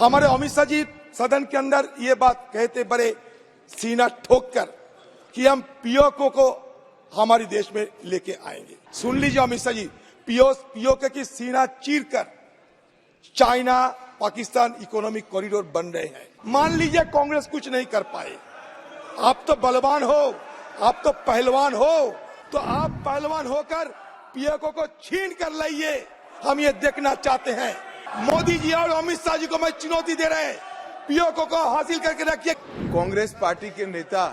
हमारे अमित शाह जी सदन के अंदर ये बात कहते बड़े सीना ठोक कर कि हम पीओके को हमारे देश में लेके आएंगे। सुन लीजिए अमित शाह जी, पीओके की सीना चीर कर चाइना पाकिस्तान इकोनॉमिक कॉरिडोर बन रहे हैं। मान लीजिए कांग्रेस कुछ नहीं कर पाए, आप तो बलवान हो, आप तो पहलवान हो, तो आप पहलवान होकर पीओके को छीन कर लाइए। हम ये देखना चाहते हैं। मोदी जी और अमित शाह जी को मैं चुनौती दे रहे हैं, पीओके को हासिल करके रखिए। कांग्रेस पार्टी के नेता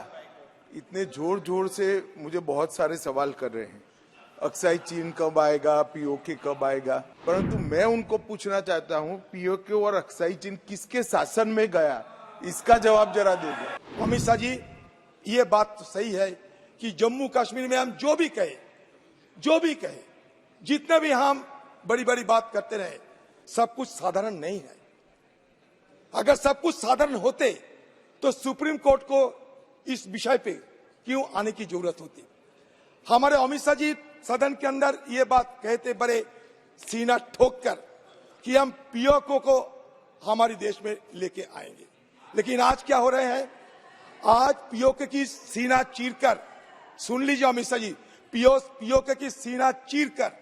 इतने जोर जोर से मुझे बहुत सारे सवाल कर रहे हैं, अक्साई चीन कब आएगा, पीओके कब आएगा, परंतु मैं उनको पूछना चाहता हूं, पीओके और अक्साई चीन किसके शासन में गया, इसका जवाब जरा दे दो। अमित शाह जी, ये बात तो सही है कि जम्मू कश्मीर में हम जो भी कहे, जितने भी हम बड़ी बड़ी बात करते रहे, सब कुछ साधारण नहीं है। अगर सब कुछ साधारण होते तो सुप्रीम कोर्ट को इस विषय पे क्यों आने की जरूरत होती। हमारे अमित शाह जी सदन के अंदर ये बात कहते बड़े सीना ठोक कर कि हम पीओके को हमारे देश में लेके आएंगे। लेकिन आज क्या हो रहे हैं, आज पीओके की सीना चीरकर, सुन लीजिए अमित शाह जी, पीओके की सीना चीरकर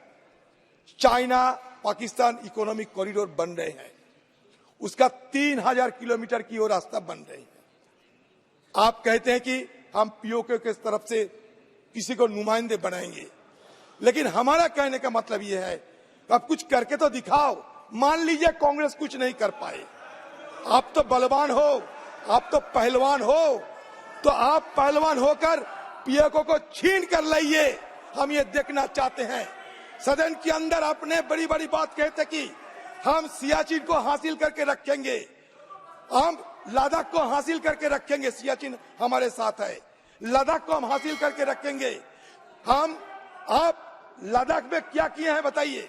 चाइना पाकिस्तान इकोनॉमिक कॉरिडोर बन रहे हैं। उसका 3000 किलोमीटर की ओर रास्ता बन रहे हैं। आप कहते हैं कि हम पीओके के तरफ से किसी को नुमाइंदे बनाएंगे, लेकिन हमारा कहने का मतलब यह है, आप कुछ करके तो दिखाओ। मान लीजिए कांग्रेस कुछ नहीं कर पाए, आप तो बलवान हो, आप तो पहलवान हो, तो आप पहलवान होकर पीओके को छीन कर लाइए। हम ये देखना चाहते हैं। सदन के अंदर आपने बड़ी बड़ी बात कहते कि हम सियाचिन को हासिल करके रखेंगे, हम लद्दाख को हासिल करके रखेंगे। सियाचिन हमारे साथ है, लद्दाख को हम हासिल करके रखेंगे। आप लद्दाख में क्या किए हैं बताइए।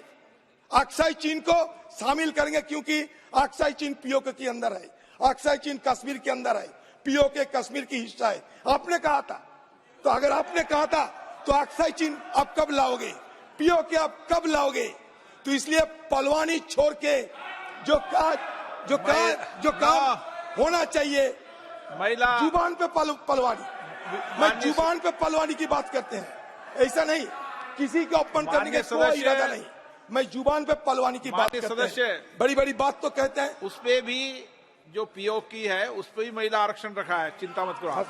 अक्साई चीन को शामिल करेंगे क्योंकि अक्साई चीन पीओके के अंदर है, अक्साई चीन कश्मीर के अंदर है, पीओके कश्मीर की हिस्सा है। आपने कहा था, तो अगर आपने कहा था तो अक्साई चीन आप कब लाओगे, पीओके आप कब लाओगे। तो इसलिए पलवानी छोड़ के जो काम होना चाहिए, जुबान पे पलवानी, मैं जुबान पे पलवानी की बात करते हैं, ऐसा नहीं किसी को अपमान करने का कोई इरादा नहीं। मैं जुबान पे पलवानी की बात करते हैं। बड़ी बड़ी बात तो कहते हैं। उस पे भी जो पीओके है उस पे भी महिला आरक्षण रखा है, चिंता मत करो। हाँ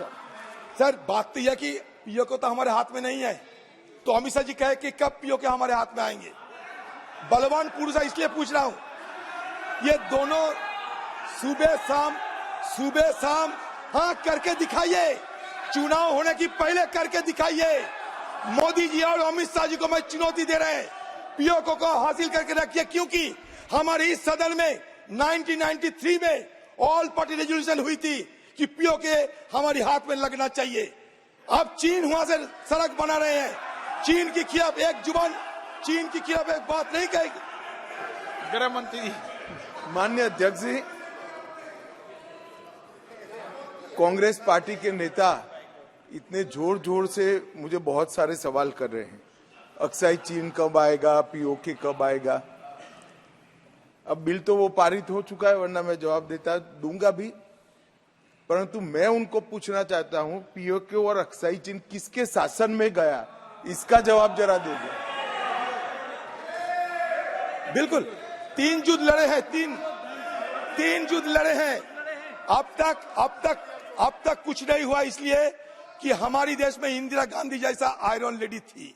सर, बात तो यह कि पीओके तो हमारे हाथ में नहीं है, तो अमित शाह जी कहे कि कब पीओके हमारे हाथ में आएंगे। बलवान पुरुष है इसलिए पूछ रहा हूं, ये दोनों सुबह शाम हाँ करके दिखाइए, चुनाव होने की पहले करके दिखाइए। मोदी जी और अमित शाह जी को मैं चुनौती दे रहे हैं, पीओके को हासिल करके रखिए, क्योंकि हमारे इस सदन में 1993 में ऑल पार्टी रेजोल्यूशन हुई थी कि पीओके हमारे हाथ में लगना चाहिए। अब चीन वहां से सड़क बना रहे हैं, चीन के खिलाफ एक जुबान, चीन के खिलाफ एक बात नहीं कहेगी। गृह मंत्री माननीय अध्यक्ष जी, कांग्रेस पार्टी के नेता इतने जोर जोर से मुझे बहुत सारे सवाल कर रहे हैं, अक्साई चीन कब आएगा, पीओके कब आएगा। अब बिल तो वो पारित हो चुका है, वरना मैं जवाब दूंगा भी, परंतु मैं उनको पूछना चाहता हूं, पीओके और अक्साई चीन किसके शासन में गया, इसका जवाब जरा दे दो। बिल्कुल, तीन युद्ध लड़े हैं, तीन युद्ध लड़े हैं। अब तक कुछ नहीं हुआ, इसलिए कि हमारी देश में इंदिरा गांधी जैसा आयरन लेडी थी।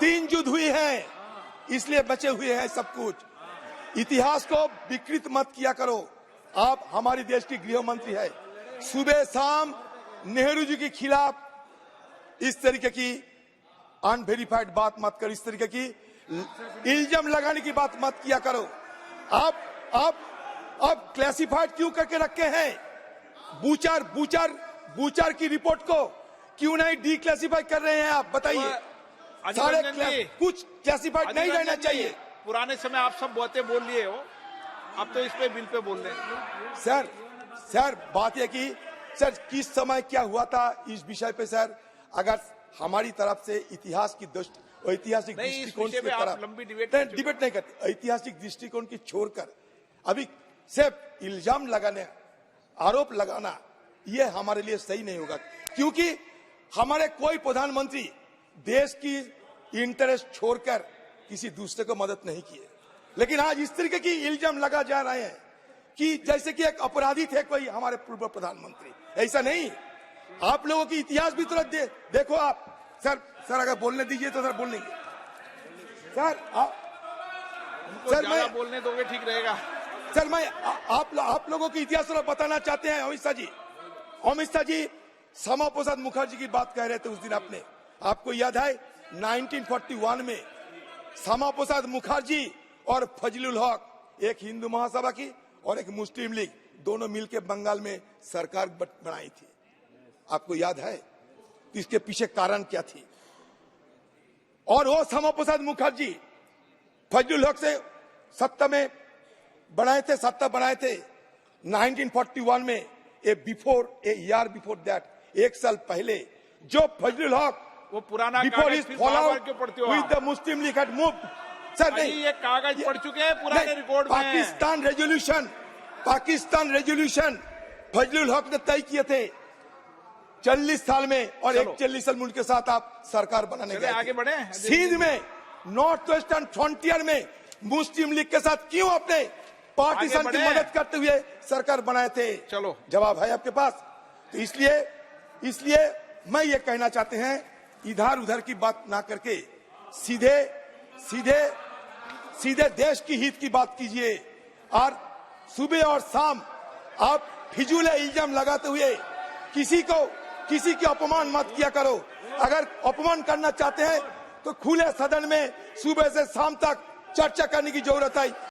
3 युद्ध हुई हैं, इसलिए बचे हुए हैं सब कुछ। इतिहास को विकृत मत किया करो। आप हमारी देश की गृह मंत्री है, सुबह शाम नेहरू जी के खिलाफ इस तरीके की अनवेरिफाइड बात मत करो, इस तरीके की इल्जाम लगाने की बात मत किया करो। आप क्लासिफाइड क्यों करके रखे हैं? बूचर की रिपोर्ट को क्यों नहीं डिक्लासिफाई कर रहे हैं आप, बताइए। सारे कुछ क्लासिफाइड नहीं रहना चाहिए। पुराने समय आप सब बातें बोल लिए हो, अब तो इस पे बिल पे बोल रहे हैं। सर बात यह कि सर किस समय क्या हुआ था इस विषय पे सर, अगर हमारी तरफ से ऐतिहासिक दृष्टिकोण की तरफ लंबी डिबेट नहीं करते, ऐतिहासिक दृष्टिकोण की छोड़कर अभी सिर्फ इल्जाम लगाने, आरोप लगाना, यह हमारे लिए सही नहीं होगा, क्योंकि हमारे कोई प्रधानमंत्री देश की इंटरेस्ट छोड़कर किसी दूसरे को मदद नहीं किए। लेकिन आज इस तरीके की इल्जाम लगा जा रहे हैं कि जैसे कि एक अपराधी थे कोई हमारे पूर्व प्रधानमंत्री। ऐसा नहीं, आप लोगों की इतिहास भी तुरंत देखो आप। सर अगर बोलने दीजिए तो सर बोल लेंगे। सर सर मैं बोलने दोगे ठीक रहेगा। सर मैं आप लोगों की इतिहास थोड़ा बताना चाहते हैं। अमित शाह जी श्यामा प्रसाद मुखर्जी की बात कह रहे थे उस दिन। आपको याद है 1941 में श्यामा प्रसाद मुखर्जी और फजलुल हक, एक हिंदू महासभा की और एक मुस्लिम लीग, दोनों मिलकर बंगाल में सरकार बनाई थी। आपको याद है? तो इसके पीछे कारण क्या थी? और वो श्यामा प्रसाद मुखर्जी फजलुल हक से सत्ता बनाए थे 1941 में। ए ईयर बिफोर दैट, एक साल पहले, जो फजलुल हक वो पुराना बिफोर इज फॉलोआउट क्यों पढ़ते हो with the Muslim league had moved. Sir नहीं, ये कागज पढ़ चुके हैं पुराने रिकॉर्ड में। पाकिस्तान रेजोल्यूशन फजलुल हक ने तय किए थे 40 साल में, और एक 40 साल मुल्क के साथ आप सरकार बनाने गए। आगे बढ़े। सिंध में नॉर्थ वेस्टर्न फ्रंटियर में मुस्लिम लीग के साथ क्यों आपने पाकिस्तान की मदद करते हुए सरकार बनाए थे? चलो, जवाब है आपके पास। तो इसलिए मैं ये कहना चाहते हैं, इधर उधर की बात ना करके सीधे देश की हित की बात कीजिए। और सुबह और शाम आप फिजूल इल्जाम लगाते हुए किसी की अपमान मत किया करो। अगर अपमान करना चाहते हैं तो खुले सदन में सुबह से शाम तक चर्चा करने की जरूरत है।